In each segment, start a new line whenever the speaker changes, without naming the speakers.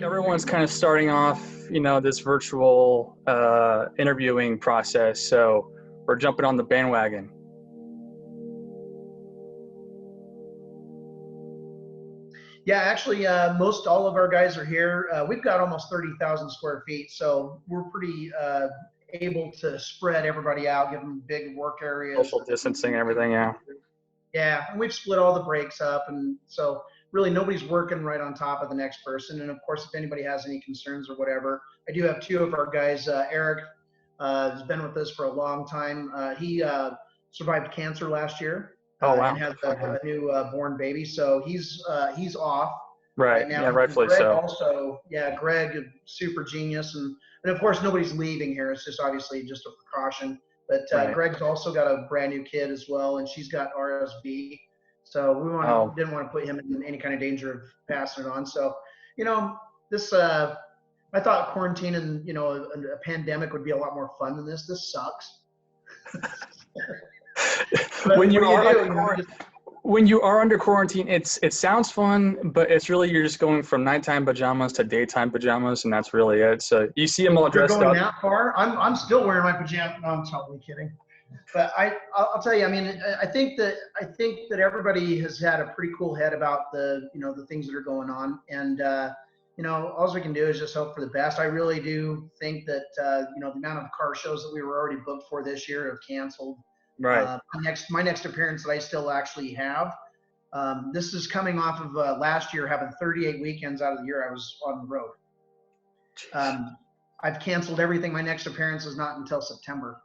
everyone's kind of starting off, this virtual interviewing process. So we're jumping on the bandwagon.
Yeah, actually, most all of our guys are here. We've got almost 30,000 square feet, so we're pretty able to spread everybody out, give them big work areas.
Social distancing, everything, yeah.
Yeah, and we've split all the breaks up, and so really nobody's working right on top of the next person. And of course, if anybody has any concerns or whatever, I do have two of our guys. Eric has been with us for a long time. He survived cancer last year.
Oh, wow.
And has a new born baby, so he's off
right
now.
Yeah, rightfully
Greg
so.
Also, yeah, Greg, super genius, and of course nobody's leaving here. It's just obviously just a precaution. But
Right.
Greg's also got a brand new kid as well, and she's got RSV. So we didn't want to put him in any kind of danger of passing it on. So, this I thought quarantine and a pandemic would be a lot more fun than this. This sucks.
When you are under quarantine, it sounds fun, but it's really you're just going from nighttime pajamas to daytime pajamas, and that's really it. So you see them all dressed up.
You're going that far? I'm still wearing my pajamas. No, I'm totally kidding. But I'll tell you. I mean, I think that everybody has had a pretty cool head about the things that are going on, and all we can do is just hope for the best. I really do think that the amount of car shows that we were already booked for this year have canceled.
Right.
My next appearance that I still actually have. This is coming off of last year having 38 weekends out of the year I was on the road. I've canceled everything. My next appearance is not until September.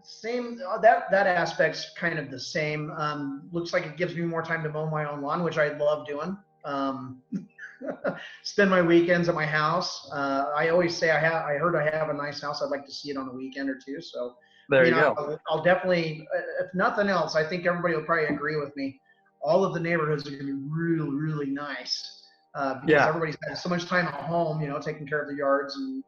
Same. That aspect's kind of the same. Looks like it gives me more time to mow my own lawn, which I love doing. Spend my weekends at my house. I always say I heard I have a nice house. I'd like to see it on a weekend or two. So
there you go.
I'll definitely, if nothing else, I think everybody will probably agree with me. All of the neighborhoods are going to be really, really nice because everybody's had so much time at home, taking care of the yards and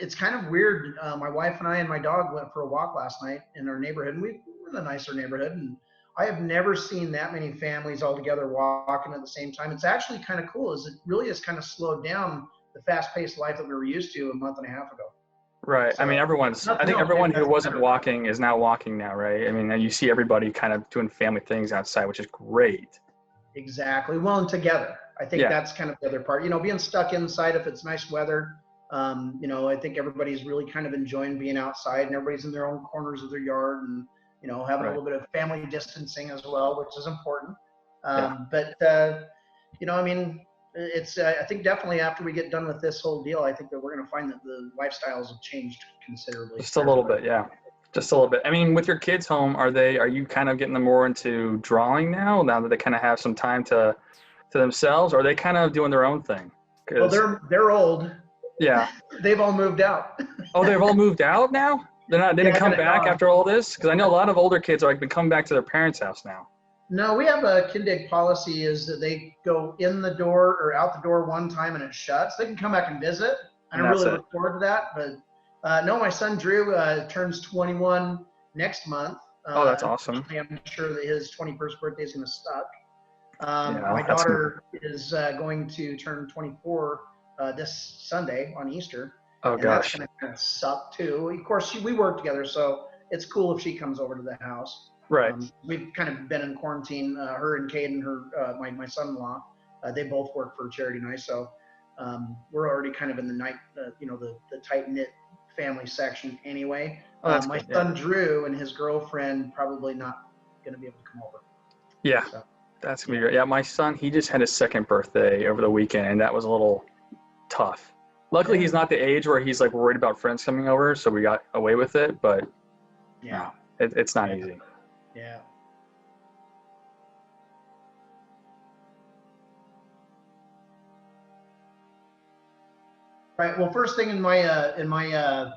it's kind of weird. My wife and I and my dog went for a walk last night in our neighborhood, and we're in a nicer neighborhood, and I have never seen that many families all together walking at the same time. It's actually kind of cool. It really has kind of slowed down the fast-paced life that we were used to a month and a half ago.
Right. So, I mean, I think everyone who wasn't walking is now walking now, right? I mean, you see everybody kind of doing family things outside, which is great.
Exactly. Well, and together. I think that's kind of the other part. Being stuck inside if it's nice weather, I think everybody's really kind of enjoying being outside, and everybody's in their own corners of their yard and having a little bit of family distancing as well, which is important. But I mean, it's I think definitely after we get done with this whole deal, I think that we're going to find that the lifestyles have changed considerably.
Just a little bit, yeah. Just a little bit. I mean, with your kids home, are you kind of getting them more into drawing now that they kind of have some time to themselves, or are they kind of doing their own thing?
Well, they're old.
Yeah.
They've all moved out. Oh,
they've all moved out now? They didn't come back after all this? Because I know a lot of older kids are been coming back to their parents' house now.
No, we have a Kindig policy is that they go in the door or out the door one time and it shuts. They can come back and visit. I don't really look forward to that. But no, my son Drew turns 21 next month.
Oh, that's awesome.
I'm sure that his 21st birthday is going to suck. My daughter is going to turn 24 this Sunday on Easter.
Oh, gosh.
That's going to suck too. Of course, we work together, so it's cool if she comes over to the house.
Right.
We've kind of been in quarantine. Her and Caden, my son-in-law, they both work for Charity Nice, so we're already kind of in the night, the tight-knit family section anyway. My son Drew and his girlfriend probably not going to be able to come over.
Yeah, so. That's going to be great. Yeah, my son, he just had his second birthday over the weekend, and that was a little tough. Luckily, he's not the age where he's worried about friends coming over, so we got away with it. But no, it's not easy.
Yeah. Right. Well, first thing in my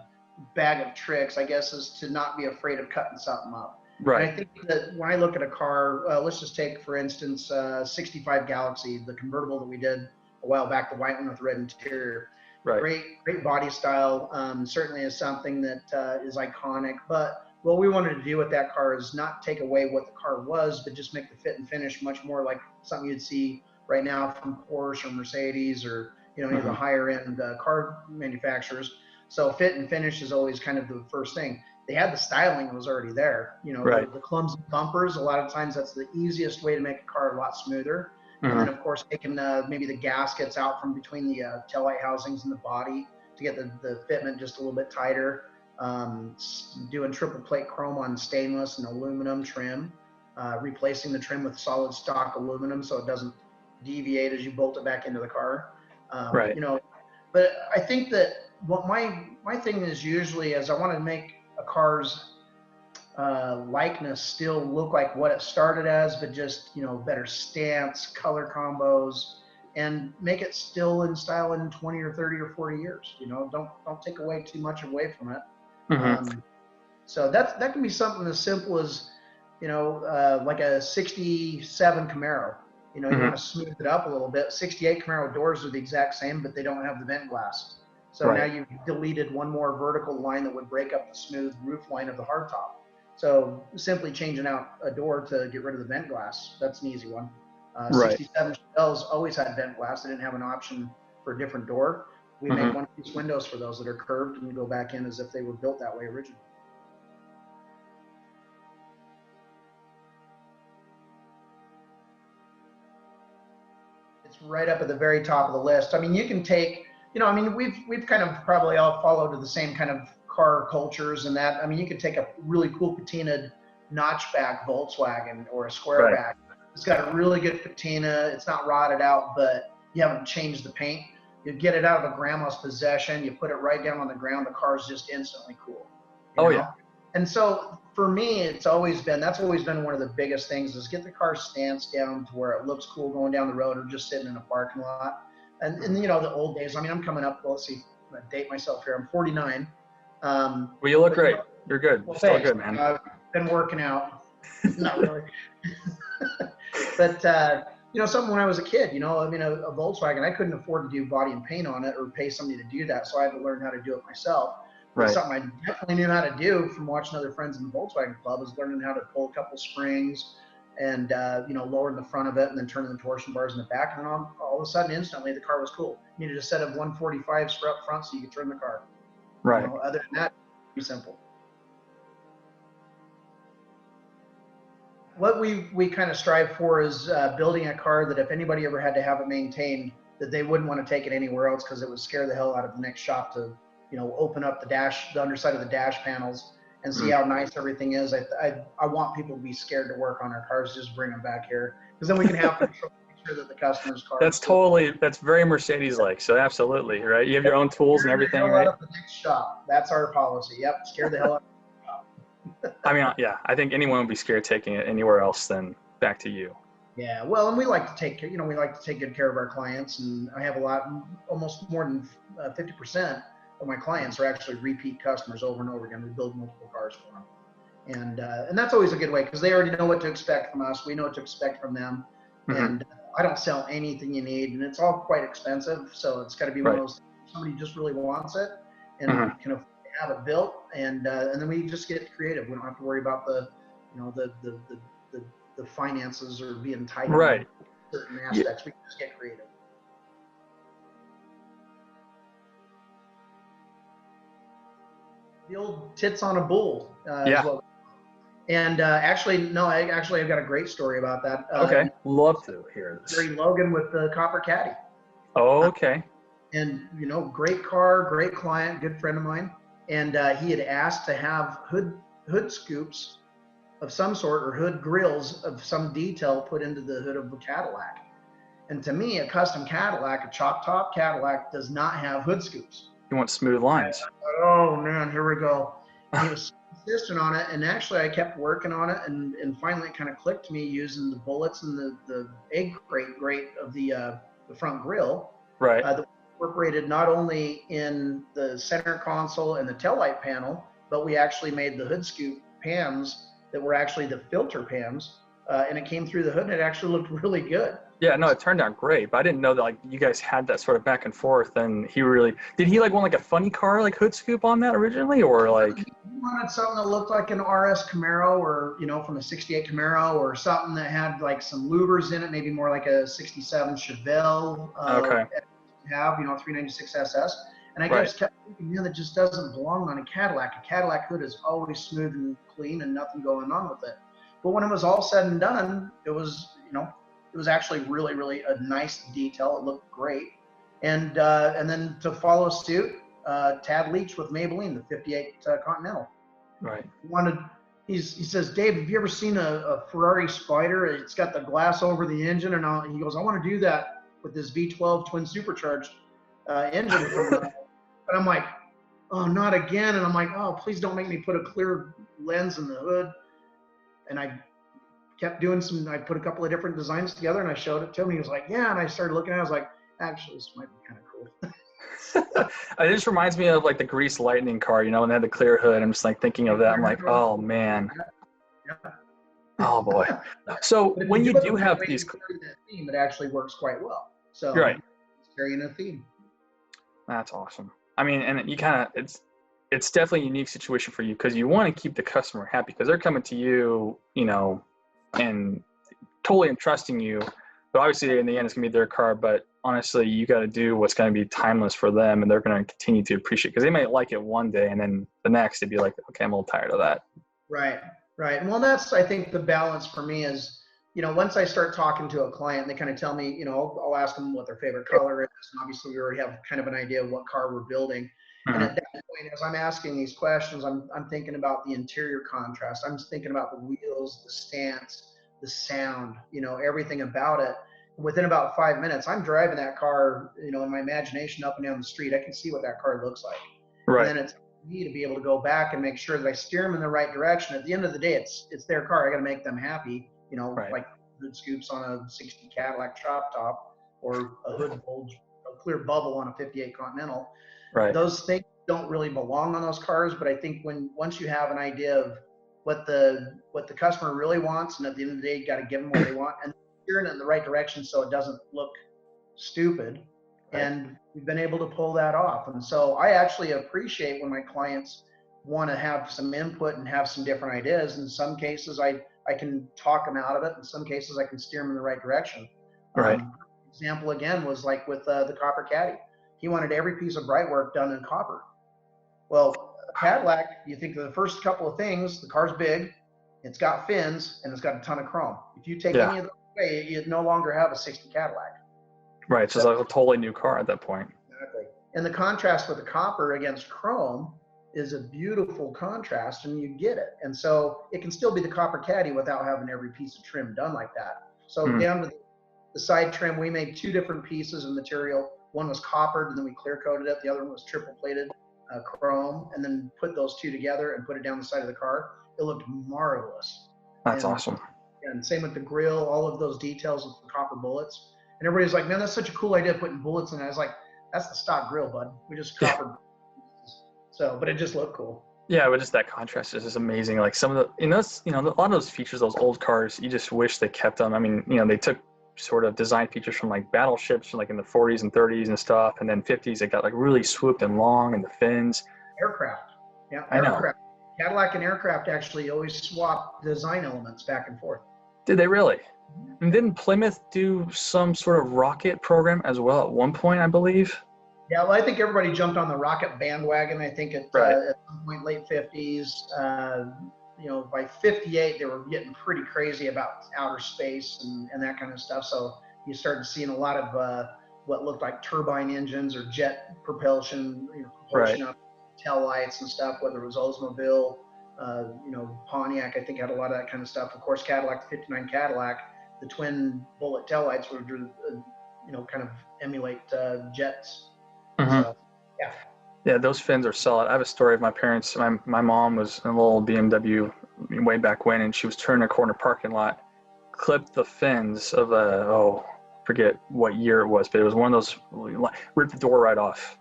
bag of tricks, I guess, is to not be afraid of cutting something up.
Right.
And I think that when I look at a car, let's just take, for instance, 65 Galaxy, the convertible that we did a while back, the white one with the red interior.
Right.
Great body style. Certainly is something that is iconic. But what we wanted to do with that car is not take away what the car was, but just make the fit and finish much more like something you'd see right now from Porsche or Mercedes or, you know, any of the higher end car manufacturers. So fit and finish is always kind of the first thing. They had the styling was already there. You know, the clumsy bumpers, a lot of times that's the easiest way to make a car a lot smoother. And then, of course, taking maybe the gaskets out from between the taillight housings and the body to get the fitment just a little bit tighter. Doing triple plate chrome on stainless and aluminum trim, replacing the trim with solid stock aluminum so it doesn't deviate as you bolt it back into the car. You know, but I think that what my thing is usually is I want to make a car's likeness still look like what it started as, but just, you know, better stance, color combos, and make it still in style in 20 or 30 or 40 years. You know, don't take away too much away from it. So that can be something as simple as, you know, like a 67 Camaro. You know, you want to smooth it up a little bit. 68 Camaro doors are the exact same, but they don't have the vent glass. So now you've deleted one more vertical line that would break up the smooth roof line of the hardtop. So simply changing out a door to get rid of the vent glass, that's an easy one. 67 Chevelles always had vent glass. They didn't have an option for a different door. We make one-piece windows for those that are curved and go back in as if they were built that way originally. It's right up at the very top of the list. I mean, you can take, you know, I mean, we've kind of probably all followed the same kind of car cultures and that. I mean, you could take a really cool patinaed notchback Volkswagen or a square back. It's got a really good patina. It's not rotted out, but you haven't changed the paint. You get it out of a grandma's possession. You put it right down on the ground. The car's just instantly cool. You know? And so for me, that's always been one of the biggest things is get the car stance down to where it looks cool going down the road or just sitting in a parking lot. And you know, the old days, I mean, I'm coming up, well, let's see, I'm gonna date myself here. I'm 49.
Well, you look great. You're good.
Well,
still good, man.
I've been working out. Not really. But, you know, something when I was a kid, you know, I mean, a Volkswagen, I couldn't afford to do body and paint on it or pay somebody to do that. So I had to learn how to do it myself. Something I definitely knew how to do from watching other friends in the Volkswagen Club was learning how to pull a couple springs and, you know, lowering the front of it and then turning the torsion bars in the back. And then all of a sudden, instantly, the car was cool. You needed a set of 145s for up front so you could turn the car. You know, other than that, pretty simple. What we kind of strive for is building a car that if anybody ever had to have it maintained, that they wouldn't want to take it anywhere else because it would scare the hell out of the next shop to, you know, open up the underside of the dash panels and see how nice everything is. I want people to be scared to work on our cars. Just bring them back here because then we can have control, make sure that the customer's car.
That's very Mercedes-like. So absolutely, right? You have your own tools and everything, right?
Out of the next shop. That's our policy. Yep, scare the hell out of the shop.
I mean, yeah, I think anyone would be scared taking it anywhere else than back to you.
Yeah, well, and we like to take care. You know, we like to take good care of our clients, and I have almost more than 50% of my clients are actually repeat customers over and over again. We build multiple cars for them, and that's always a good way because they already know what to expect from us. We know what to expect from them, and I don't sell anything you need, and it's all quite expensive. So it's got to be one of those things. Somebody just really wants it and can afford to have it built, and then we just get creative. We don't have to worry about the finances or being tight in certain aspects. We can just get creative. The old tits on a bull. And actually, I've got a great story about that.
Okay, love to hear this.
Jerry Logan with the Copper Caddy.
Oh, okay.
And, you know, great car, great client, good friend of mine. And he had asked to have hood scoops of some sort or hood grills of some detail put into the hood of a Cadillac. And to me, a custom Cadillac, a chop top Cadillac, does not have hood scoops.
You want smooth lines.
Oh, man, here we go. He was insistent on it, and actually I kept working on it, and finally it kind of clicked to me using the bullets and the egg crate grate of the front grille. That incorporated not only in the center console and the taillight panel, but we actually made the hood scoop pans that were actually the filter pans, and it came through the hood, and it actually looked really good.
Yeah, no, it turned out great, but I didn't know that like you guys had that sort of back and forth. And did he like want like a funny car like hood scoop on that originally, or like?
He wanted something that looked like an RS Camaro, or from a '68 Camaro, or something that had like some louvers in it, maybe more like a '67 Chevelle.
Okay.
Have 396 SS, and I
Right.
just kept thinking, that just doesn't belong on a Cadillac. A Cadillac hood is always smooth and clean, and nothing going on with it. But when it was all said and done, it was actually really, really a nice detail. It looked great, and then to follow suit, Tad Leach with Maybelline, the '58 Continental.
Right.
He says, Dave, have you ever seen a Ferrari Spider? It's got the glass over the engine, and he goes, I want to do that with this V12 twin supercharged engine. And I'm like, oh, not again. And I'm like, oh, please don't make me put a clear lens in the hood. And I kept doing I put a couple of different designs together, and I showed it to him. He was like, yeah. And I started looking at it. I was like, actually, this might be kind of cool.
It just reminds me of like the Grease Lightning car, when they had the clear hood. I'm just like thinking of that. I'm like, oh man.
Yeah.
Oh boy. So when you do have these,
theme, it actually works quite well. So
right.
It's carrying a theme.
That's awesome. I mean, and you it's definitely a unique situation for you, because you want to keep the customer happy, because they're coming to you, and totally entrusting you. But obviously, in the end, it's gonna be their car. But honestly, you got to do what's going to be timeless for them, and they're going to continue to appreciate, because they might like it one day, and then the next they'd be like, okay, I'm a little tired of that.
Right. And well, that's, I think, the balance for me is, once I start talking to a client, they kind of tell me, I'll ask them what their favorite color is. And obviously we already have kind of an idea of what car we're building. Mm-hmm. And at that point, as I'm asking these questions, I'm thinking about the interior contrast. I'm thinking about the wheels, the stance, the sound, everything about it. Within about 5 minutes, I'm driving that car, in my imagination up and down the street. I can see what that car looks like.
Right.
And then it's me to be able to go back and make sure that I steer them in the right direction. At the end of the day, it's their car. I got to make them happy, right. Like hood scoops on a '60 Cadillac chop top, or a hood bulge, a clear bubble on a '58 Continental.
Right.
Those things don't really belong on those cars, but I think once you have an idea of what the customer really wants, and at the end of the day, you got to give them what they want, and steering it in the right direction so it doesn't look stupid. Right. And we've been able to pull that off. And so I actually appreciate when my clients want to have some input and have some different ideas. In some cases, I can talk them out of it. In some cases, I can steer them in the right direction.
Right.
Example again was like with the Copper Caddy. He wanted every piece of bright work done in copper. Well, Cadillac, you think of the first couple of things, the car's big, it's got fins, and it's got a ton of chrome. If you take any of those away, you no longer have a '60 Cadillac.
Right, so it's like a totally new car at that point.
Exactly. And the contrast with the copper against chrome is a beautiful contrast, and you get it. And so it can still be the Copper Caddy without having every piece of trim done like that. So down to the side trim, we made 2 different pieces of material. One was coppered, and then we clear coated it. The other one was triple plated chrome, and then put those 2 together and put it down the side of the car. It looked marvelous.
That's awesome.
And same with the grill, all of those details with the copper bullets. And everybody's like, man, that's such a cool idea, putting bullets in it. I was like, that's the stock grill, bud. We just coppered. So, but it just looked cool.
Yeah, but just that contrast is just amazing. Like some of the, a lot of those features, those old cars, you just wish they kept them. I mean, they took sort of design features from like battleships from like in the 40s and 30s and stuff, and then 50s, it got like really swooped and long, and the fins.
Aircraft. Yeah,
aircraft.
I know. Cadillac and aircraft actually always swap design elements back and forth.
Did they really? And didn't Plymouth do some sort of rocket program as well at one point, I believe?
Yeah, well, I think everybody jumped on the rocket bandwagon. I think at some point, late 50s, by 58, they were getting pretty crazy about outer space and that kind of stuff. So you started seeing a lot of what looked like turbine engines or jet propulsion, up tail lights and stuff, whether it was Oldsmobile, Pontiac, I think had a lot of that kind of stuff. Of course, Cadillac, the 59 Cadillac, the twin bullet tail lights would, kind of emulate jets.
Mm-hmm.
So, yeah.
Yeah, those fins are solid. I have a story of my parents. My mom was in a little BMW way back when, and she was turning a corner parking lot, clipped the fins of forget what year it was, but it was one of those, ripped the door right off.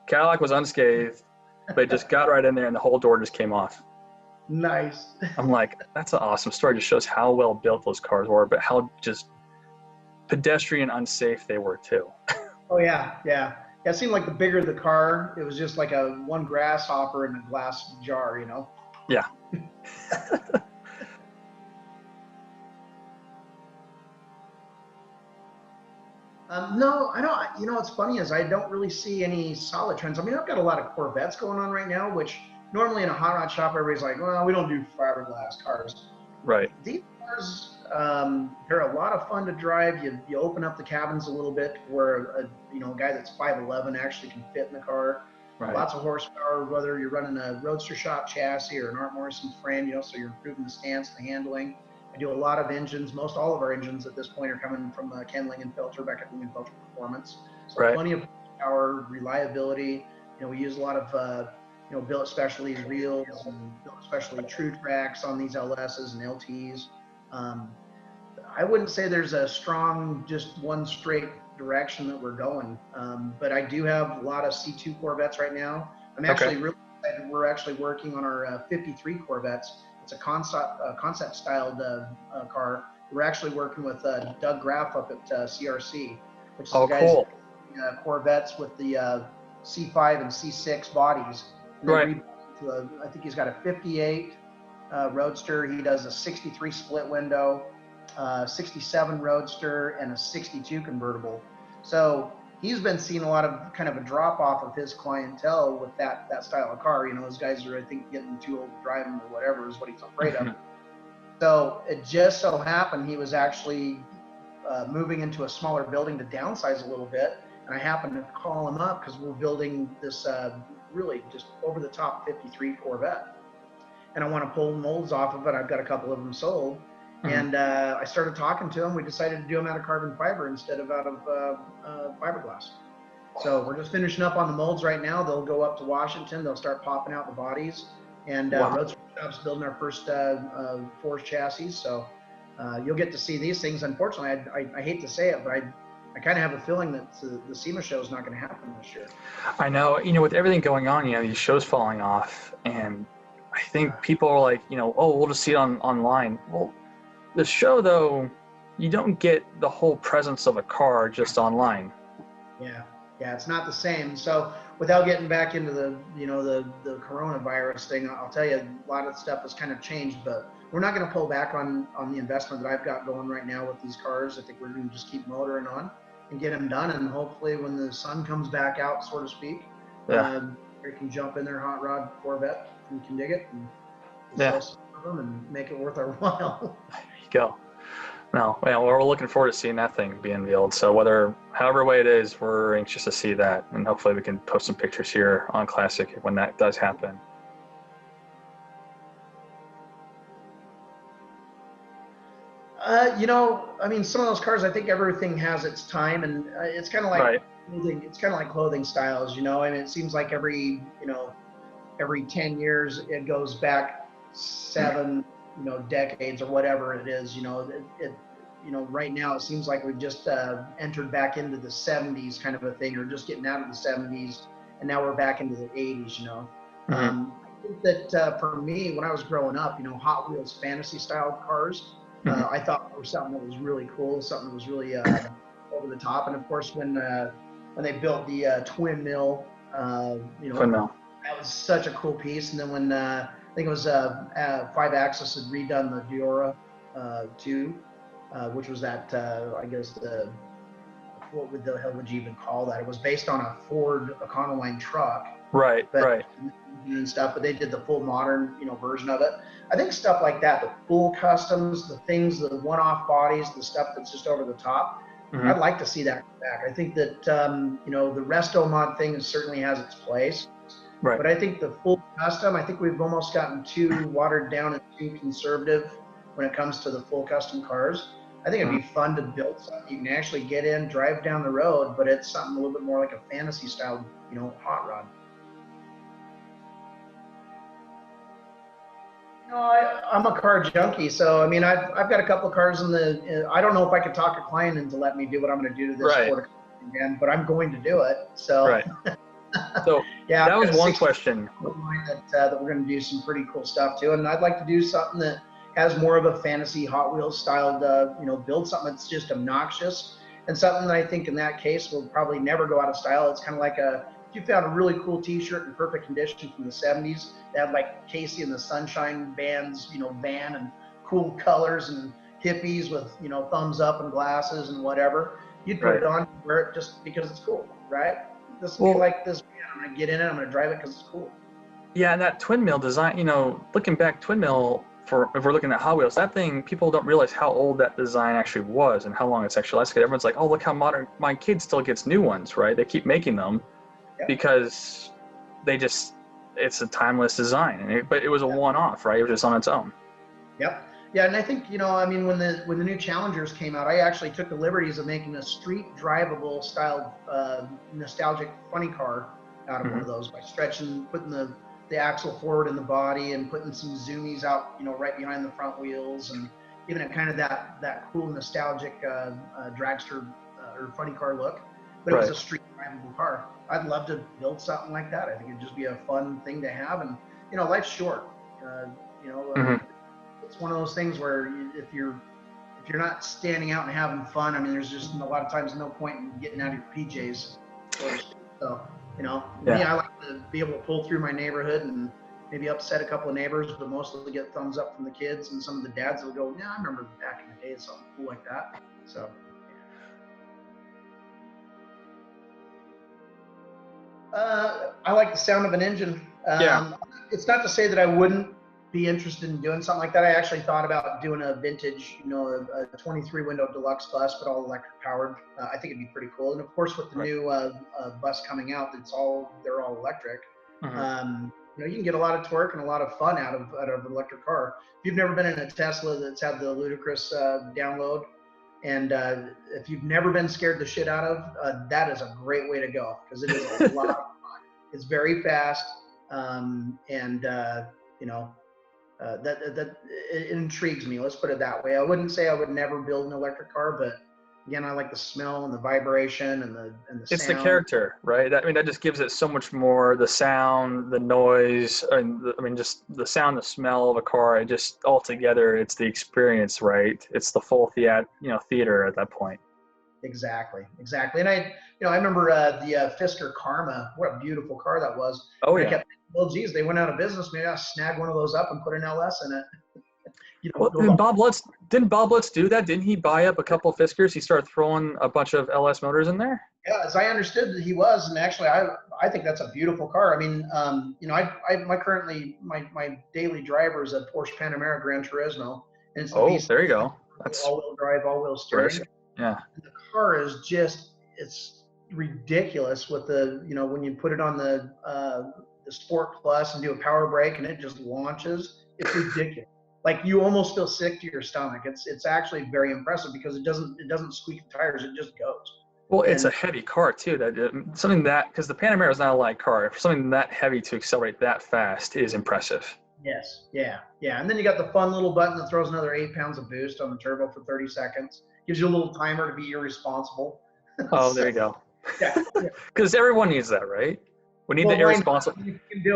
Cadillac was unscathed, but it just got right in there, and the whole door just came off.
Nice.
I'm like, that's an awesome story. It just shows how well built those cars were, but how just pedestrian unsafe they were too.
Oh yeah. It seemed like the bigger the car, it was just like one grasshopper in a glass jar,
Yeah.
No, I don't. You know, what's funny is I don't really see any solid trends. I mean, I've got a lot of Corvettes going on right now, which normally in a hot rod shop, everybody's like, well, we don't do fiberglass cars.
Right.
These cars, they're a lot of fun to drive. You open up the cabins a little bit where a guy that's 5'11" actually can fit in the car.
Right.
Lots of horsepower, whether you're running a roadster shop chassis or an Art Morrison frame, so you're improving the stance, the handling. I do a lot of engines. Most all of our engines at this point are coming from Ken Lingenfelter back at Lingenfelter Performance. So
Right.
plenty of power, reliability. We use a lot of built specialty reels and built specialty true tracks on these LSs and LTs. I wouldn't say there's a strong, just one straight direction that we're going. But I do have a lot of C2 Corvettes right now. I'm actually really excited. We're actually working on our 53 Corvettes. It's a concept styled car. We're actually working with Doug Graff up at CRC, which is the guys
cool.
Corvettes with the C5 and C6 bodies. And
right.
I think he's got a 58 Roadster. He does a 63 split window, 67 Roadster, and a 62 convertible. So he's been seeing a lot of kind of a drop off of his clientele with that style of car. Those guys are, I think, getting too old to drive them or whatever is what he's afraid of. So it just so happened he was actually moving into a smaller building to downsize a little bit. And I happened to call him up because we're building this really just over the top 53 Corvette. And I want to pull molds off of it. I've got a couple of them sold. And I started talking to him. We decided to do them out of carbon fiber instead of out of fiberglass. So we're just finishing up on the molds right now. They'll go up to Washington. They'll start popping out the bodies. And Roadster Shop's building our first forged chassis. So you'll get to see these things. Unfortunately, I hate to say it, but I kind of have a feeling that the SEMA show is not going to happen this year.
I know. With everything going on, these shows falling off. And I think people are like, oh, we'll just see it online. Well, the show, though, you don't get the whole presence of a car just online.
Yeah, it's not the same. So without getting back into the coronavirus thing, I'll tell you a lot of stuff has kind of changed, but we're not going to pull back on the investment that I've got going right now with these cars. I think we're going to just keep motoring on and get them done, and hopefully when the sun comes back out, so to speak, we can jump in their hot rod Corvette and can dig it and sell some of them and make it worth our while.
There you go. No, well, we're looking forward to seeing that thing be unveiled. So however way it is, we're anxious to see that, and hopefully we can post some pictures here on Clasiq when that does happen.
Some of those cars, I think everything has its time, and it's kind of like clothing. It's kind of like clothing styles, it seems like every 10 years it goes back 7 decades or whatever it is. Right now it seems like we've just entered back into the 70s kind of a thing, or just getting out of the 70s, and now we're back into the 80s. I think that for me, when I was growing up, Hot Wheels fantasy style cars, I thought were something that was really cool, something that was really over the top. And of course, when they built the twin mill,
Twin mill,
that was such a cool piece. And then when I think it was 5-Axis had redone the Diora 2, which was that I guess what the hell would you even call that? It was based on a Ford Econoline truck.
Right.
And stuff, but they did the full modern, version of it. I think stuff like that, the full customs, the things, the one-off bodies, the stuff that's just over the top. I'd like to see that come back. I think that the resto mod thing certainly has its place.
Right.
But I think the full custom, I think we've almost gotten too watered down and too conservative when it comes to the full custom cars. I think it'd be fun to build something you can actually get in, drive down the road, but it's something a little bit more like a fantasy style, hot rod. I'm a car junkie, so I've got a couple of cars I don't know if I could talk a client into letting me do what I'm going to do to this Ford again, but I'm going to do it. So,
so
yeah,
that was one question.
That we're going to do some pretty cool stuff too, and I'd like to do something that has more of a fantasy Hot Wheels styled, build something that's just obnoxious, and something that I think in that case will probably never go out of style. It's kind of like a if you found a really cool T-shirt in perfect condition from the '70s that had like Casey and the Sunshine Band's, van and cool colors and hippies with, thumbs up and glasses and whatever, you'd put it on, wear it just because it's cool, right? This will be like this. I'm gonna get in it. I'm gonna drive it because it's cool.
Yeah, and that twin mill design, looking back, twin mill, if we're looking at Hot Wheels, that thing, people don't realize how old that design actually was and how long it's actually lasted. Everyone's like, oh, look how modern. My kid still gets new ones, right? They keep making them because it's a timeless design. But it was a one-off, right? It was just on its own.
Yep. Yeah, and I think, when the new Challengers came out, I actually took the liberties of making a street drivable style nostalgic funny car out of one of those by putting the axle forward in the body and putting some zoomies out, right behind the front wheels, and giving it kind of that cool nostalgic dragster or funny car look. But it was a street drivable car. I'd love to build something like that. I think it'd just be a fun thing to have, and life's short. It's one of those things where if you're not standing out and having fun, I mean, there's just a lot of times no point in getting out of your PJs. So, me, I like to be able to pull through my neighborhood and maybe upset a couple of neighbors, but mostly get thumbs up from the kids, and some of the dads will go, yeah, I remember back in the day, something cool like that. So. I like the sound of an engine. It's not to say that I wouldn't be interested in doing something like that. I actually thought about doing a vintage, a 23 window deluxe bus, but all electric powered. I think it'd be pretty cool. And of course, with the new bus coming out, they're all electric. You can get a lot of torque and a lot of fun out of an electric car. If you've never been in a Tesla that's had the ludicrous download, and if you've never been scared the shit out of, that is a great way to go, because it is a lot of fun. It's very fast, that it intrigues me. Let's put it that way. I wouldn't say I would never build an electric car, but again, I like the smell and the vibration and the
it's
sound.
The character, right? That just gives it so much more. The sound, the noise, just the sound, the smell of a car. It just all together, it's the experience, right? It's the full theater at that point.
Exactly. And I remember the Fisker Karma. What a beautiful car that was.
Oh yeah.
I kept thinking, well, geez, they went out of business. Maybe I'll snag one of those up and put an LS in it.
Didn't Bob Lutz do that? Didn't he buy up a couple of Fiskers? He started throwing a bunch of LS motors in there.
Yeah, as I understood that he was, and actually, I think that's a beautiful car. I mean, my daily driver is a Porsche Panamera Gran Turismo, and it's
there you go. That's
all-wheel drive, all-wheel steering.
Yeah.
And the car is it's ridiculous with when you put it on the Sport Plus and do a power brake and it just launches. It's ridiculous. Like, you almost feel sick to your stomach. It's actually very impressive because it doesn't squeak the tires. It just goes.
Well, it's a heavy car too. Because the Panamera is not a light car. For something that heavy to accelerate that fast is impressive.
Yes. Yeah. And then you got the fun little button that throws another 8 pounds of boost on the turbo for 30 seconds. Gives you a little timer to be irresponsible.
Oh, there you go.
Yeah.
Because everyone needs that, right? We need the irresponsible.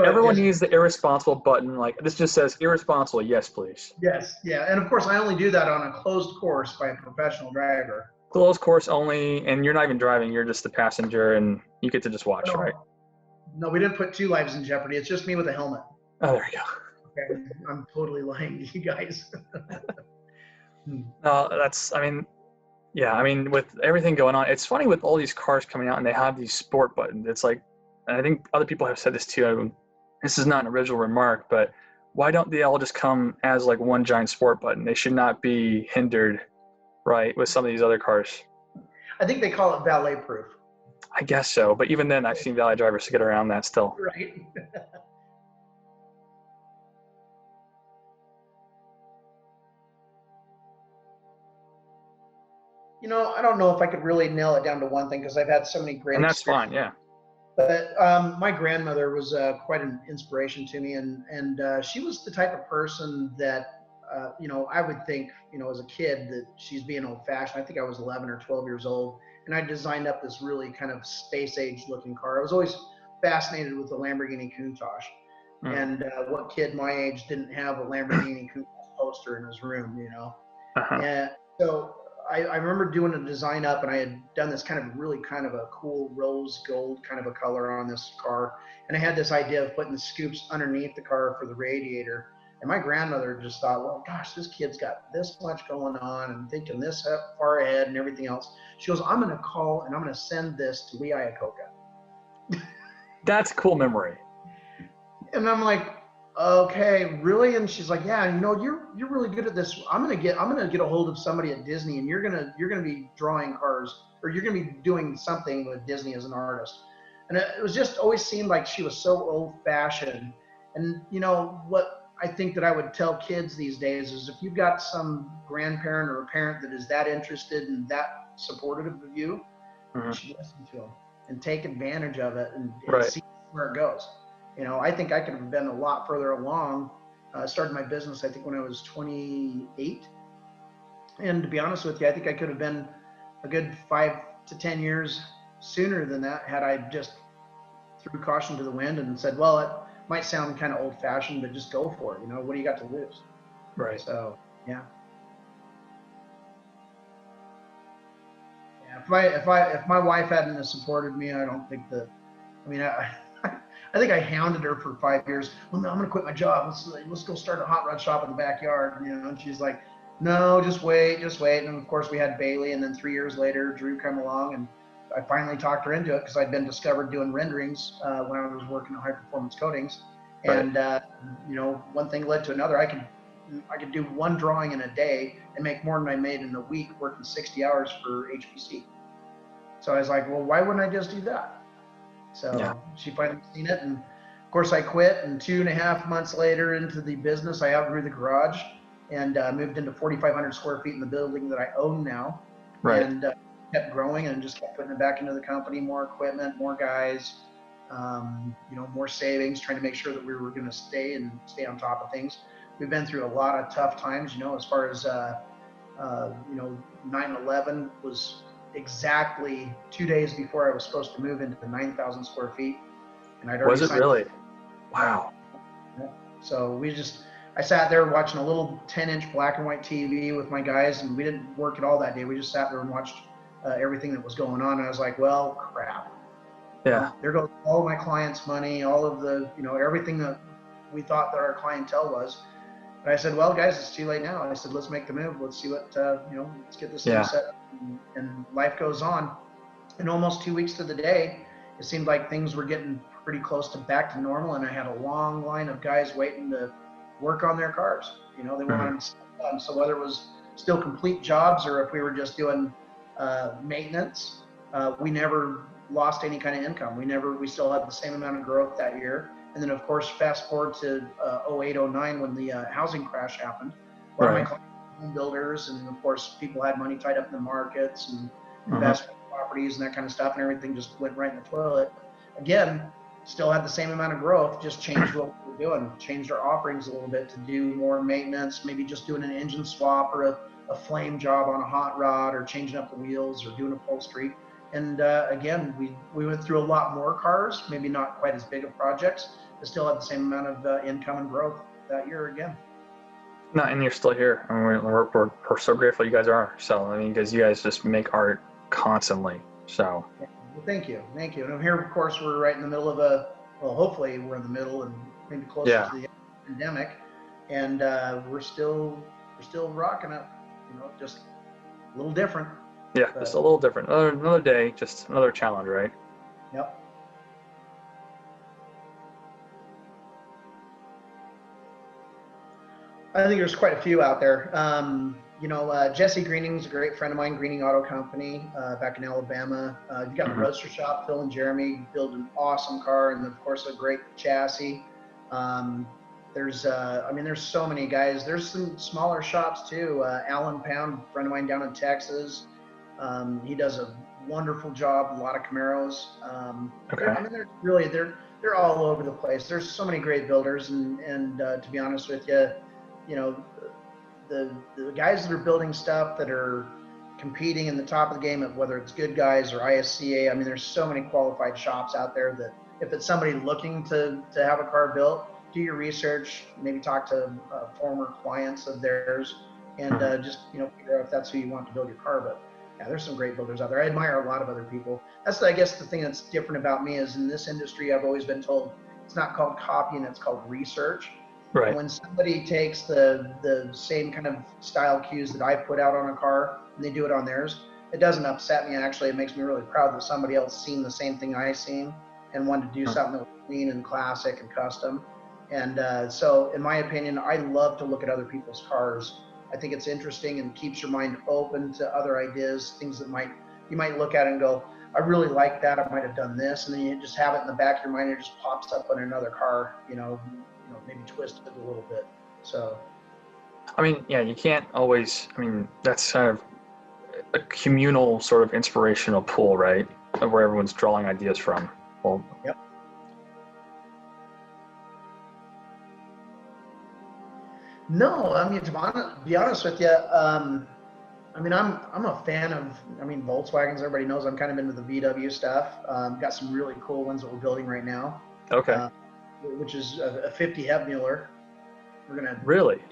Everyone needs the irresponsible button. Like, this just says irresponsible. Yes, please.
Yes. Yeah. And of course, I only do that on a closed course by a professional driver.
Closed course only, and you're not even driving. You're just the passenger, and you get to just watch, right?
No, we didn't put two lives in jeopardy. It's just me with a helmet.
Oh, there you go.
Okay. I'm totally lying to you guys.
No, with everything going on, it's funny with all these cars coming out and they have these sport buttons. It's like, and I think other people have said this too. This is not an original remark, but why don't they all just come as like one giant sport button? They should not be hindered, right, with some of these other cars.
I think they call it valet proof.
I guess so, but even then, I've seen valet drivers get around that still.
Right. I don't know if I could really nail it down to one thing because I've had so many great
And that's fine, yeah.
But my grandmother was quite an inspiration to me, and she was the type of person that, I would think, as a kid that she's being old-fashioned. I think I was 11 or 12 years old, and I designed up this really kind of space-age looking car. I was always fascinated with the Lamborghini Countach, and what kid my age didn't have a Lamborghini Countach poster in his room,
Uh-huh.
And so I remember doing a design up, and I had done this kind of a cool rose gold kind of a color on this car. And I had this idea of putting the scoops underneath the car for the radiator. And my grandmother just thought, well, gosh, this kid's got this much going on and thinking this far ahead and everything else. She goes, I'm going to call and I'm going to send this to Lee Iacocca.
That's a cool memory.
And I'm like, okay, really? And she's like, yeah, you're really good at this. I'm gonna get a hold of somebody at Disney, and you're gonna be drawing cars, or you're gonna be doing something with Disney as an artist. And it was just always seemed like she was so old fashioned. And what I think that I would tell kids these days is, if you've got some grandparent or a parent that is that interested and that supportive of you, you should listen to them and take advantage of it and see where it goes. I think I could have been a lot further along. Started my business, I think, when I was 28. And to be honest with you, I think I could have been a good 5 to 10 years sooner than that, had I just threw caution to the wind and said, well, it might sound kind of old fashioned, but just go for it. What do you got to lose?
Right.
So, yeah. If my wife hadn't supported me, I don't think that, I think I hounded her for 5 years. Well, no, I'm going to quit my job. Let's go start a hot rod shop in the backyard. And she's like, no, just wait. And of course we had Bailey, and then 3 years later, Drew came along, and I finally talked her into it because I'd been discovered doing renderings when I was working at High Performance Coatings. And, one thing led to another. I could do one drawing in a day and make more than I made in a week working 60 hours for HPC. So I was like, well, why wouldn't I just do that? So she finally seen it, and of course I quit. And 2.5 months later into the business, I outgrew the garage and moved into 4,500 square feet in the building that I own now.
Right.
And kept growing and just kept putting it back into the company, more equipment, more guys, more savings, trying to make sure that we were going to stay on top of things. We've been through a lot of tough times, as far as 9/11 was exactly 2 days before I was supposed to move into the 9,000 square feet. And I'd already
Was it really? Wow.
So I sat there watching a little 10-inch black and white TV with my guys, and we didn't work at all that day. We just sat there and watched everything that was going on. And I was like, well, crap.
Yeah.
There goes all my clients' money, all of the, everything that we thought that our clientele was. But I said, well, guys, it's too late now. I said, let's make the move. Let's see what, let's get this thing set up. And life goes on. And almost 2 weeks to the day, it seemed like things were getting pretty close to back to normal. And I had a long line of guys waiting to work on their cars. They wanted stuff done. So whether it was still complete jobs or if we were just doing maintenance, we never lost any kind of income. We still had the same amount of growth that year. And then, of course, fast forward to 08, 09 when the housing crash happened. A lot of my clients were home builders, and of course, people had money tied up in the markets and investment properties and that kind of stuff, and everything just went right in the toilet. Again, still had the same amount of growth, just changed what we were doing, changed our offerings a little bit to do more maintenance, maybe just doing an engine swap or a flame job on a hot rod, or changing up the wheels or doing upholstery. And again, we went through a lot more cars, maybe not quite as big of projects, but still had the same amount of income and growth that year again.
No, and you're still here. I mean, we're so grateful you guys are. So, because you guys just make art constantly. So.
Well, thank you. And here, of course, we're right in the middle of hopefully we're in the middle and maybe closer to the pandemic, and we're still rocking it. Just a little different.
Yeah, just a little different. Another day, just another challenge, right?
Yep. I think there's quite a few out there. Jesse Greening's a great friend of mine, Greening Auto Company, back in Alabama. You've got the Roadster Shop, Phil and Jeremy build an awesome car, and of course a great chassis. There's so many guys. There's some smaller shops too. Alan Pound, friend of mine down in Texas. He does a wonderful job. A lot of Camaros. They're all over the place. There's so many great builders, and to be honest with you, the guys that are building stuff that are competing in the top of the game, whether it's Good Guys or ISCA. There's so many qualified shops out there that if it's somebody looking to have a car built, do your research, maybe talk to former clients of theirs. and just figure out if that's who you want to build your car. But yeah, there's some great builders out there. I admire a lot of other people. That's I guess the thing that's different about me is in this industry, I've always been told it's not called copying, it's called research.
Right.
And when somebody takes the same kind of style cues that I put out on a car and they do it on theirs, it doesn't upset me. Actually, it makes me really proud that somebody else seen the same thing I seen and wanted to do something that was clean and classic and custom. And so, in my opinion, I love to look at other people's cars. I think it's interesting and keeps your mind open to other ideas, things that you might look at and go, I really like that. I might have done this, and then you just have it in the back of your mind. And it just pops up on another car, maybe twisted a little bit. So,
I mean, yeah, you can't always. I mean, that's kind of a communal sort of inspirational pool, right? Of where everyone's drawing ideas from. Well,
yep. No, I mean, to be honest with you, I mean, I'm a fan of, Volkswagens. Everybody knows I'm kind of into the VW stuff. Got some really cool ones that we're building right now.
Okay.
Which is a 50 Hebmuller. We're gonna
really,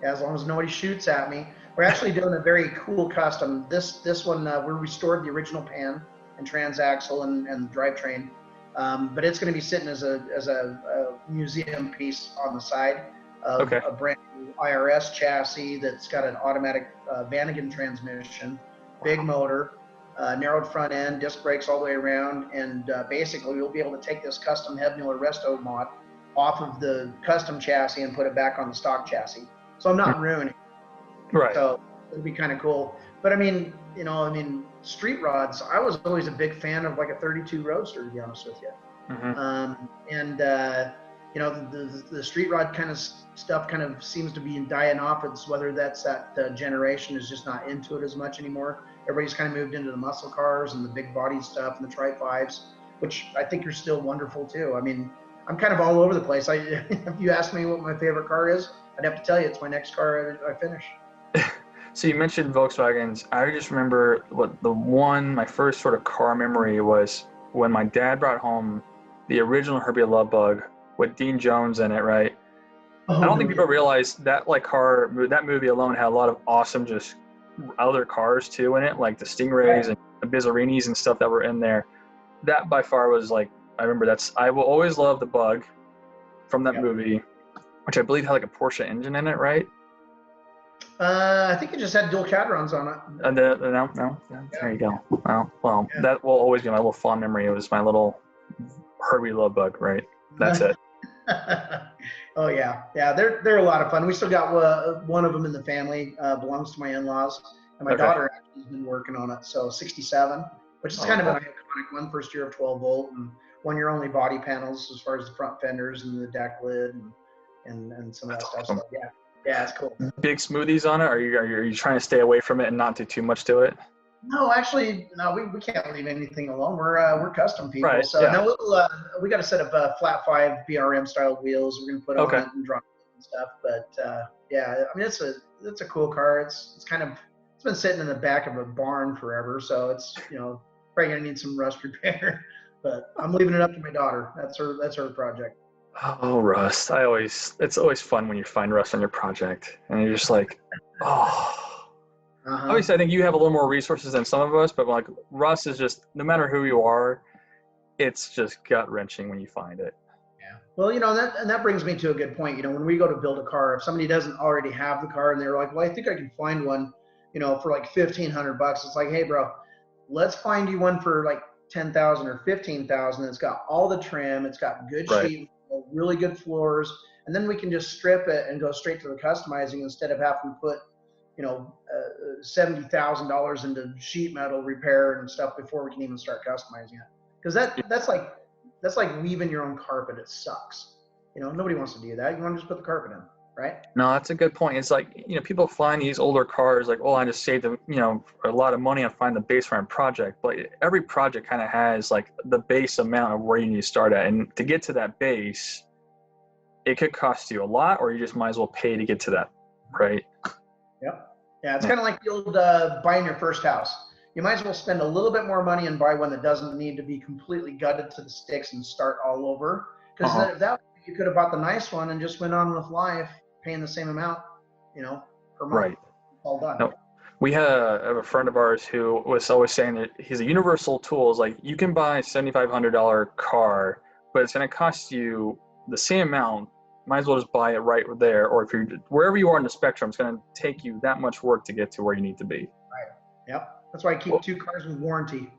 as long as nobody shoots at me. We're actually doing a very cool custom. This one we restored the original pan and transaxle and drivetrain, but it's going to be sitting as a museum piece on the side of a brand new IRS chassis that's got an automatic Vanagon transmission, big motor, narrowed front end, disc brakes all the way around, and basically we'll be able to take this custom Hebmuller resto mod off of the custom chassis and put it back on the stock chassis. So I'm not ruining it.
Right.
So it'd be kind of cool. But street rods, I was always a big fan of like a 32 Roadster, to be honest with you.
Mm-hmm.
The street rod kind of stuff kind of seems to be dying off. It's whether that's that generation is just not into it as much anymore. Everybody's kind of moved into the muscle cars and the big body stuff and the Tri-5s, which I think are still wonderful too. I mean, I'm kind of all over the place. If you ask me what my favorite car is, I'd have to tell you it's my next car I finish.
So you mentioned Volkswagens. I just remember my first sort of car memory was when my dad brought home the original Herbie Love Bug with Dean Jones in it, right? I don't think people realize that that movie alone had a lot of awesome just other cars too in it, like the Stingrays and the Bizzarinis and stuff that were in there. That by far was like, I remember I will always love the Bug from that movie, which I believe had like a Porsche engine in it, right?
I think it just had dual Cadrons on it.
No. There you go. Well, that will always be my little fond memory. It was my little Herbie Love Bug, right? That's it.
Oh yeah, they're a lot of fun. We still got one of them in the family. Belongs to my in-laws, and my daughter actually has been working on it. So 67, which is kind of an iconic one. First year of 12 volt and 1 year only body panels as far as the front fenders and the deck lid and some of that stuff.
Awesome.
So yeah, it's cool.
Big smoothies on it? Are you trying to stay away from it and not do too much to it?
No, actually, no. We can't leave anything alone. We're custom people.
Right,
so now we got a set of flat 5 BRM style wheels. We're gonna put on it and drop it and stuff. But I mean it's a cool car. It's been sitting in the back of a barn forever, so it's probably gonna need some rust repair. But I'm leaving it up to my daughter. That's her project.
Oh, rust. It's always fun when you find rust on your project and you're just like, oh. Obviously, I think you have a little more resources than some of us, but like rust is just, no matter who you are, it's just gut wrenching when you find it.
Yeah. Well, that brings me to a good point. When we go to build a car, if somebody doesn't already have the car and they're like, well, I think I can find one, for like $1,500, it's like, hey, bro, let's find you one for like 10,000 or 15,000. It's got all the trim, it's got good sheet, really good floors, and then we can just strip it and go straight to the customizing instead of having to put $70,000 into sheet metal repair and stuff before we can even start customizing it. Because that's like weaving your own carpet. It sucks. Nobody wants to do that. You want to just put the carpet in, right?
No, that's a good point. It's like, people find these older cars like, oh, I just saved them, a lot of money on finding the base frame project. But every project kind of has like the base amount of where you need to start at. And to get to that base, it could cost you a lot, or you just might as well pay to get to that, right?
Yep. Yeah, it's kind of like the old buying your first house. You might as well spend a little bit more money and buy one that doesn't need to be completely gutted to the sticks and start all over. Because that you could have bought the nice one and just went on with life, paying the same amount, per month.
Right.
all done.
No. We have a friend of ours who was always saying that he's a universal tool. Is like you can buy a $7,500 car, but it's going to cost you the same amount. Might as well just buy it right there, or if you're wherever you are on the spectrum, it's going to take you that much work to get to where you need to be.
Right. Yep. That's why I keep 2 cars with warranty.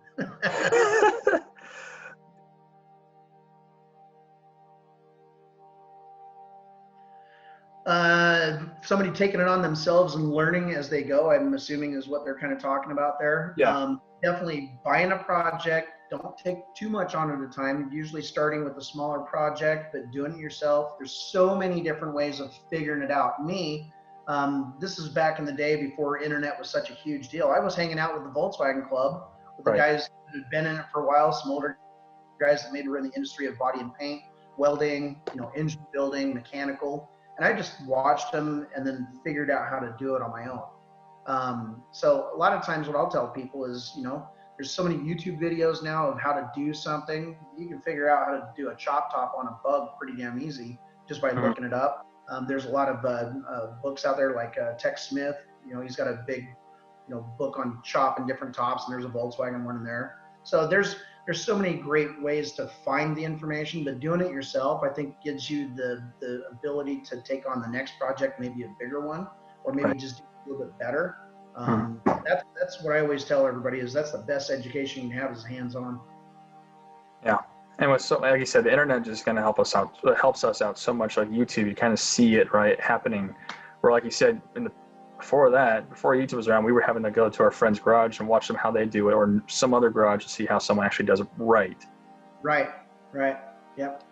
Somebody taking it on themselves and learning as they go, I'm assuming is what they're kind of talking about there.
Yeah.
Definitely buying a project. Don't take too much on at a time. Usually starting with a smaller project, but doing it yourself. There's so many different ways of figuring it out. This is back in the day before internet was such a huge deal. I was hanging out with the Volkswagen Club with the guys that had been in it for a while, some older guys that maybe were in the industry of body and paint, welding, engine building, mechanical. And I just watched them and then figured out how to do it on my own. So a lot of times what I'll tell people is, there's so many YouTube videos now of how to do something. You can figure out how to do a chop top on a bug pretty damn easy just by looking it up. There's a lot of books out there like Tech Smith. He's got a big, book on chopping different tops, and there's a Volkswagen one in there. So there's so many great ways to find the information, but doing it yourself, I think, gives you the ability to take on the next project, maybe a bigger one, or maybe just do a little bit better. That's what I always tell everybody is that's the best education you can have is hands-on.
Yeah. And with like you said, the internet just going to help us out. It helps us out so much. Like YouTube, you kind of see it happening. Where, like you said, before YouTube was around, we were having to go to our friend's garage and watch them how they do it, or some other garage to see how someone actually does it right. Right.
Yep.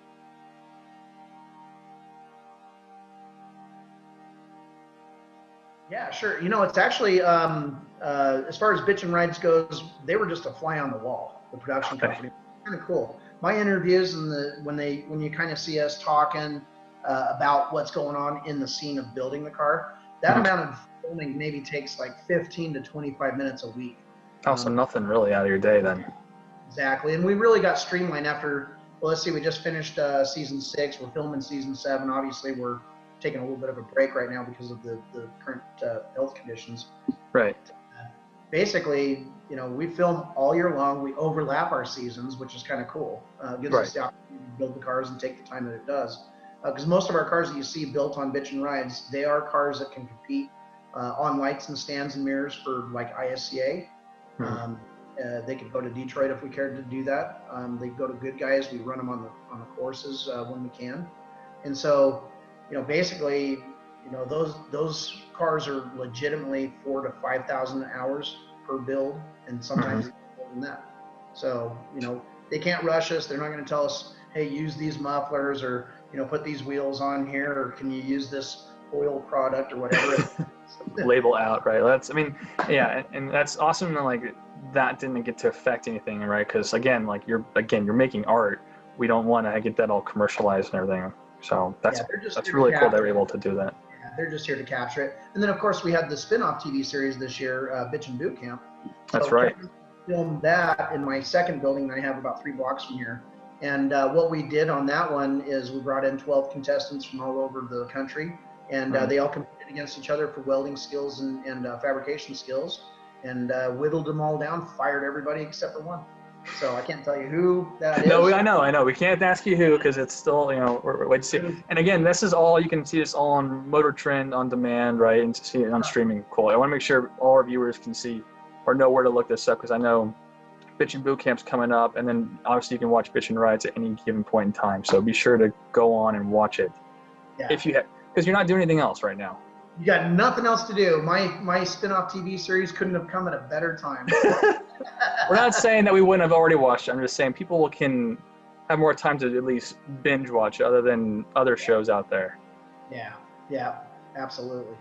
Yeah, sure. It's actually, as far as Bitchin Rides goes, they were just a fly on the wall, the production company. Kind of cool. My interviews and when you kind of see us talking about what's going on in the scene of building the car, that amount of filming maybe takes like 15 to 25 minutes a week.
Oh, so nothing really out of your day then.
Exactly. And we really got streamlined after, well, let's see, we just finished season 6. We're filming season 7. Obviously, we're taking a little bit of a break right now because of the current health conditions.
Right.
Basically, we film all year long. We overlap our seasons, which is kind of cool. Gives us the opportunity to build the cars and take the time that it does. Because most of our cars that you see built on Bitchin Rides, they are cars that can compete on lights and stands and mirrors for like ISCA. They could go to Detroit if we cared to do that. They go to Good Guys. We run them on the courses when we can. And so, basically, those cars are legitimately 4,000 to 5,000 hours per build, and sometimes more than that. So, they can't rush us. They're not going to tell us, hey, use these mufflers, or put these wheels on here, or can you use this oil product or whatever.
Label out, right? And that's awesome that like that didn't get to affect anything, right? Because again, you're making art. We don't want to get that all commercialized and everything. So that's really cool they were able to do that.
Yeah, they're just here to capture it. And then of course we had the spin-off TV series this year, Bitchin Boot Camp.
That's right.
I filmed that in my second building that I have about 3 blocks from here. And what we did on that one is we brought in 12 contestants from all over the country, and they all competed against each other for welding skills and fabrication skills, and whittled them all down, fired everybody except for one. So I can't tell you who that is.
No, I know. We can't ask you who because it's still, we're wait to see. And again, this is all, you can see this all on Motor Trend on demand, right? And to see it on streaming. Cool. I want to make sure all our viewers can see or know where to look this up, because I know Bitchin Boot Camp's coming up, and then obviously you can watch Bitchin Rides at any given point in time. So be sure to go on and watch it. Yeah. If you have, because you're not doing anything else right now.
You got nothing else to do. My spin-off TV series couldn't have come at a better time.
We're not saying that we wouldn't have already watched it. I'm just saying people can have more time to at least binge watch other than other shows out there.
Yeah, absolutely.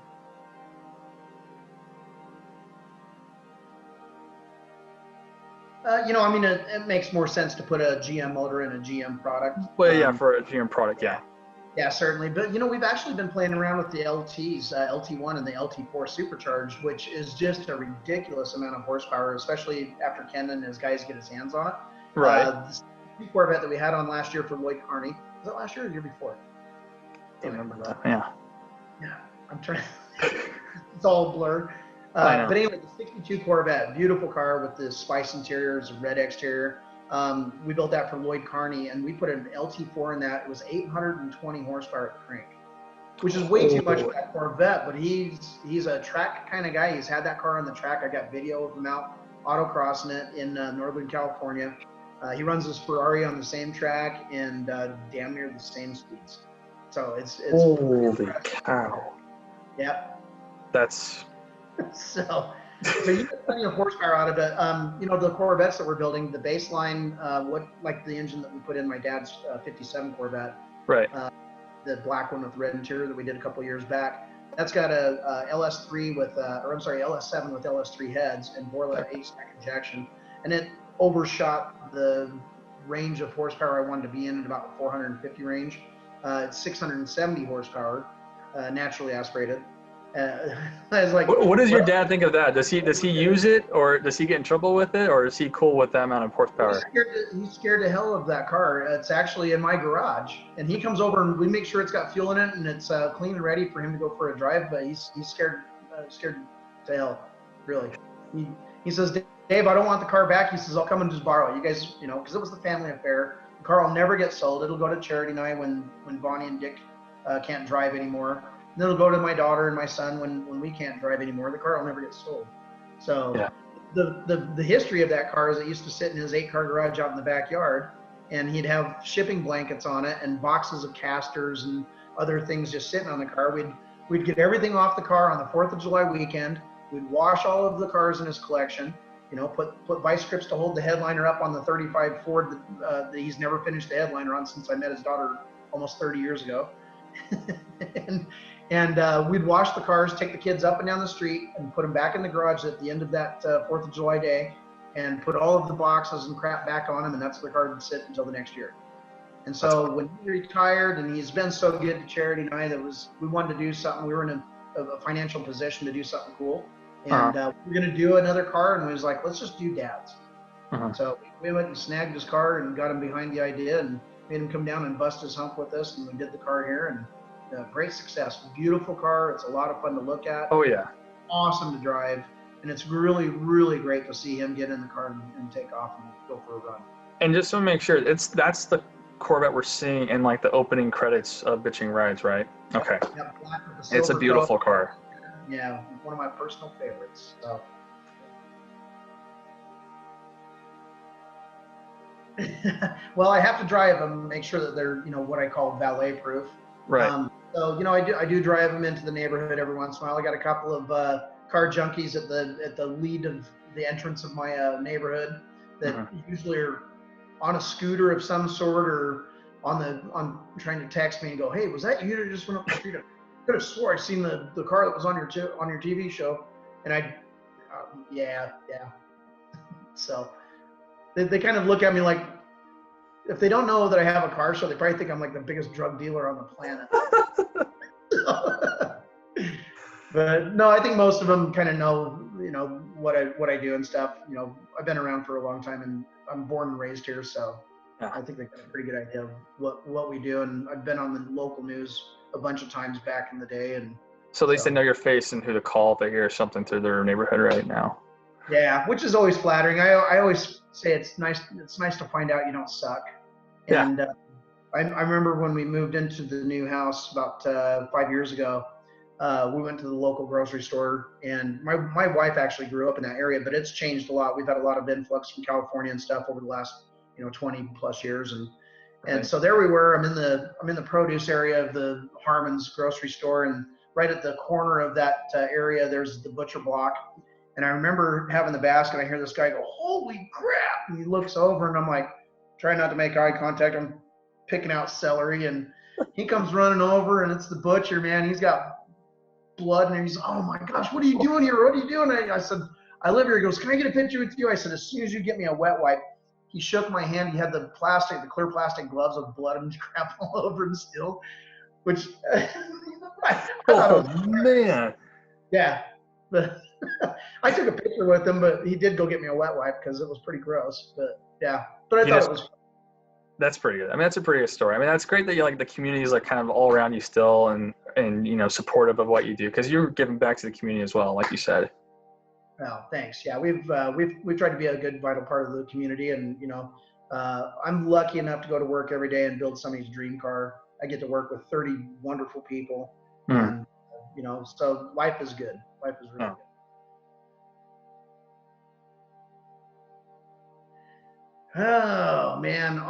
It makes more sense to put a GM motor in a GM product.
Well, for a GM product, yeah.
Yeah, certainly. But, we've actually been playing around with the LTs, LT1 and the LT4 Supercharged, which is just a ridiculous amount of horsepower, especially after Ken and his guys get his hands on it.
Right.
The Corvette that we had on last year for Lloyd Carney. Was it last year or the year before?
I remember that, yeah.
Yeah, I'm trying. It's all a blur.
I know.
But anyway, the 62 Corvette, beautiful car with the spice interiors, red exterior. We built that for Lloyd Carney, and we put an LT4 in that. It was 820 horsepower at the crank, which is way too much for that Corvette. But he's a track kind of guy. He's had that car on the track. I got video of him out autocrossing it in Northern California. He runs his Ferrari on the same track and damn near the same speeds. So it's
holy cow.
Yep.
That's
so you get plenty of horsepower out of it. The Corvettes that we're building, the baseline, like the engine that we put in my dad's 57 Corvette,
right.
The black one with red interior that we did a couple years back. That's got a LS3 with, LS7 with LS3 heads and Borla 8-stack injection, and it overshot the range of horsepower I wanted to be in at about 450 range. It's 670 horsepower, naturally aspirated. I was like,
what does your dad think of that? Does he use it, or does he get in trouble with it, or is he cool with that amount of horsepower?
He's scared to hell of that car. It's actually in my garage, and he comes over and we make sure it's got fuel in it and it's clean and ready for him to go for a drive. But he's scared to hell, really. He says, Dave, I don't want the car back. He says, I'll come and just borrow it. You guys, because it was the family affair. The car will never get sold. It'll go to charity night when Bonnie and Dick can't drive anymore. And then it'll go to my daughter and my son when we can't drive anymore. The car will never get sold. So yeah. The history of that car is it used to sit in his 8-car garage out in the backyard, and he'd have shipping blankets on it and boxes of casters and other things just sitting on the car. We'd get everything off the car on the 4th of July weekend. We'd wash all of the cars in his collection, put vice grips to hold the headliner up on the 35 Ford that he's never finished the headliner on since I met his daughter almost 30 years ago. and we'd wash the cars, take the kids up and down the street and put them back in the garage at the end of that 4th of July day, and put all of the boxes and crap back on them, and that's where the car would sit until the next year. And so when he retired, and he's been so good to charity and I, we wanted to do something. We were in a financial position to do something cool. And we're going to do another car, and we was like, let's just do Dad's. So we went and snagged his car and got him behind the idea and made him come down and bust his hump with us, and we did the car here, and great success. Beautiful car. It's a lot of fun to look at.
Oh, yeah.
Awesome to drive, and it's really, really great to see him get in the car and take off and go for a run.
And just to make sure, that's the Corvette we're seeing in like the opening credits of Bitching Rides, right? Okay.
Yep,
it's a beautiful car.
Yeah, one of my personal favorites. So. Well, I have to drive them, make sure that they're, what I call valet proof.
Right.
So, I do drive them into the neighborhood every once in a while. I got a couple of car junkies at the lead of the entrance of my neighborhood that usually are on a scooter of some sort or on trying to text me and go, hey, was that you that just went up the street? I could have swore I seen the car that was on your TV show, and yeah. So they kind of look at me like, if they don't know that I have a car show, they probably think I'm like the biggest drug dealer on the planet. But no, I think most of them kind of know, what I do and stuff. I've been around for a long time, and I'm born and raised here, so yeah. I think they got a pretty good idea of what we do. And I've been on the local news a bunch of times back in the day, and
so at least they know your face and who to call if they hear something through their neighborhood right now.
Yeah, which is always flattering. I always say it's nice to find out you don't suck.
Yeah.
And I remember when we moved into the new house about 5 years ago, we went to the local grocery store, and my wife actually grew up in that area, but it's changed a lot. We've had a lot of influx from California and stuff over the last 20 plus years, and so there we were. I'm in the produce area of the Harmon's grocery store, and right at the corner of that area, there's the butcher block. And I remember having the basket. I hear this guy go, "Holy crap!" And he looks over, and I'm like, trying not to make eye contact. I'm picking out celery, and he comes running over, and it's the butcher, man. He's got blood, and he's, "Oh my gosh, what are you doing here? What are you doing?" I said, "I live here." He goes, "Can I get a picture with you?" I said, "As soon as you get me a wet wipe." He shook my hand. He had the clear plastic gloves with blood and crap all over him still, which I thought it was
man.
Yeah, but I took a picture with him, but he did go get me a wet wipe because it was pretty gross. But yeah, but I thought it was.
That's pretty good. I mean, that's a pretty good story. I mean, that's great that the community is like kind of all around you still and supportive of what you do, because you're giving back to the community as well, like you said.
Well, thanks. Yeah, we've tried to be a good, vital part of the community, and I'm lucky enough to go to work every day and build somebody's dream car. I get to work with 30 wonderful people,
Hmm.
and so life is good. Life is really
Oh.
good. Oh man,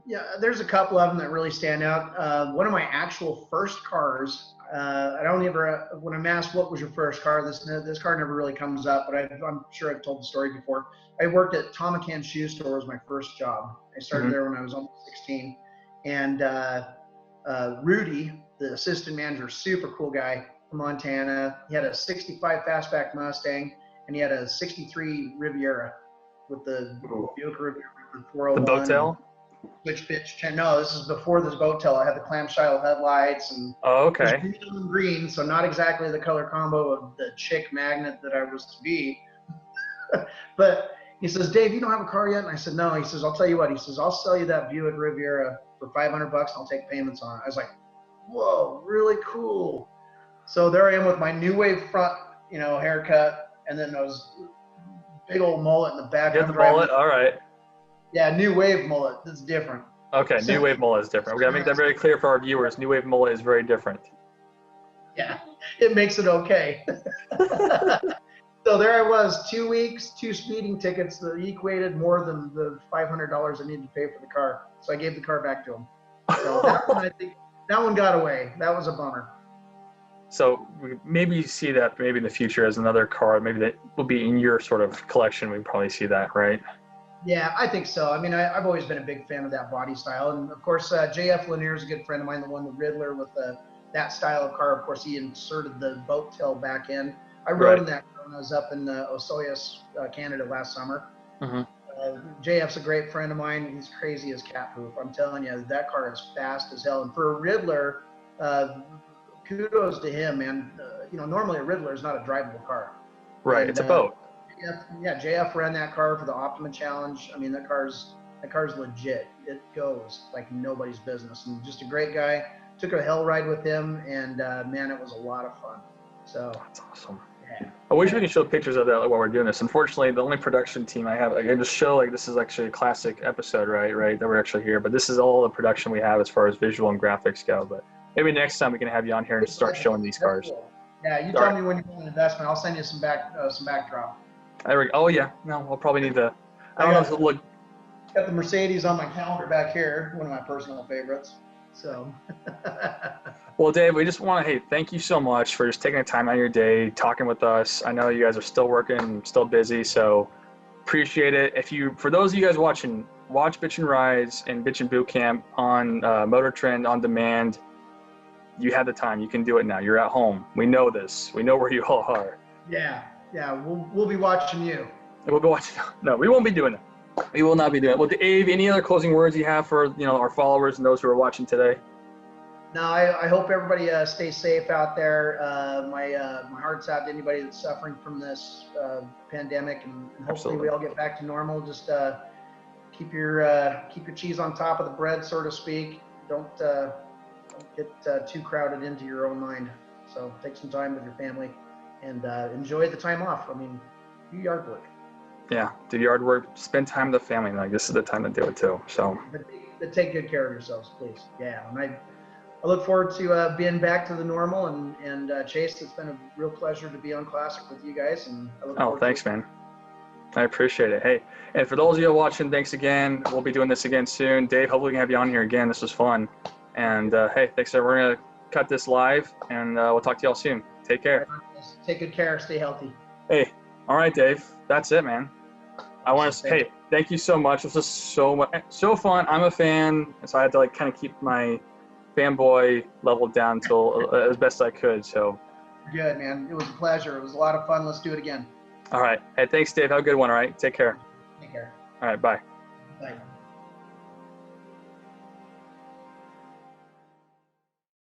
yeah, there's a couple of them that really stand out. One of my actual first cars. I don't ever, when I'm asked what was your first car, this car never really comes up, but I'm sure I've told the story before. I worked at Tom McCann's shoe store was my first job. I started
Hmm.
there when I was almost 16, and Rudy, the assistant manager, super cool guy from Montana. He had a '65 fastback Mustang, and he had a '63 Riviera with the Buick Riviera with the
The boat
401 and
tail?
switch pitch. No, this is before this boat tail. I had the clamshell headlights, and
Oh,
it was
okay.
green, so not exactly the color combo of the chick magnet that I was to be. But he says, Dave, you don't have a car yet? And I said, no. He says, I'll tell you what. He says, I'll sell you that Buick Riviera for $500 and I'll take payments on it. I was like, whoa, really cool. So there I am with my new wave front, haircut, and then those big old mullet in the back.
You have
I'm
the
driving.
mullet? All right.
Yeah, new wave mullet. That's different.
Okay, new wave mullet is different. We gotta make that very clear for our viewers. New wave mullet is very different.
Yeah, it makes it okay. So there I was, 2 weeks, 2 speeding tickets that equated more than the $500 I needed to pay for the car. So I gave the car back to him. So that one, I think, that one got away. That was a bummer.
So maybe you see that maybe in the future as another car, maybe that will be in your sort of collection. We probably see that, right?
Yeah, I think so. I mean, I've always been a big fan of that body style. And of course, JF Lanier is a good friend of mine, the one, the Riddler with that style of car. Of course, he inserted the boat tail back in. I rode in that car when I was up in Osoyoos, Canada last summer.
Mm-hmm.
JF's a great friend of mine. He's crazy as cat poop. I'm telling you, that car is fast as hell. And for a Riddler, kudos to him, man. Normally a Riddler is not a drivable car.
Right,
And,
it's a boat.
JF ran that car for the Optima Challenge. I mean, that car's legit. It goes like nobody's business. And just a great guy. Took a hell ride with him, and man, it was a lot of fun. So
that's awesome.
Yeah.
I wish we could show pictures of that while we're doing this. Unfortunately, the only production team I have, I can just show this is actually a classic episode, right? That we're actually here. But this is all the production we have as far as visual and graphics go. But maybe next time we can have you on here and start showing these cars.
Cool. Yeah, you tell me when you want an investment. I'll send you some backdrop.
Oh yeah, no, we'll probably need the. I don't know if it look.
Got the Mercedes on my calendar back here, one of my personal favorites. So.
Well, Dave, we just want to, thank you so much for just taking the time out of your day, talking with us. I know you guys are still working, still busy, so appreciate it. For those of you guys watching, watch Bitchin Rides and Bitchin Boot Camp on Motor Trend on demand. You have the time. You can do it now. You're at home. We know this. We know where you all are.
Yeah. We'll be watching you.
We'll be watching. No, we won't be doing it. We will not be doing it. Well, Dave, any other closing words you have for our followers and those who are watching today?
No, I hope everybody stays safe out there. My heart's out to anybody that's suffering from this pandemic, and hopefully we all get back to normal. Just keep your cheese on top of the bread, so to speak. Don't get too crowded into your own mind. So take some time with your family and enjoy the time off. I mean, do yard work.
Yeah, do yard work. Spend time with the family. This is the time to do it too. So.
But take good care of yourselves, please. Yeah, and I look forward to being back to the normal. And Chase, it's been a real pleasure to be on Clasiq with you guys. And I look forward
thanks, man. I appreciate it. Hey, and for those of you watching, thanks again. We'll be doing this again soon. Dave, hopefully we can have you on here again. This was fun. And hey, thanks. We're going to cut this live, and we'll talk to y'all soon. Take care.
Take good care. Stay healthy.
Hey, all right, Dave. That's it, man. I want to say, thank you so much. This was so fun. I'm a fan, so I had to kind of keep my fanboy level down till as best I could. So
good, man. It was a pleasure. It was a lot of fun. Let's do it again.
All right. Hey, thanks, Dave. Have a good one. All right. Take care.
Take care.
All right. Bye.
Bye.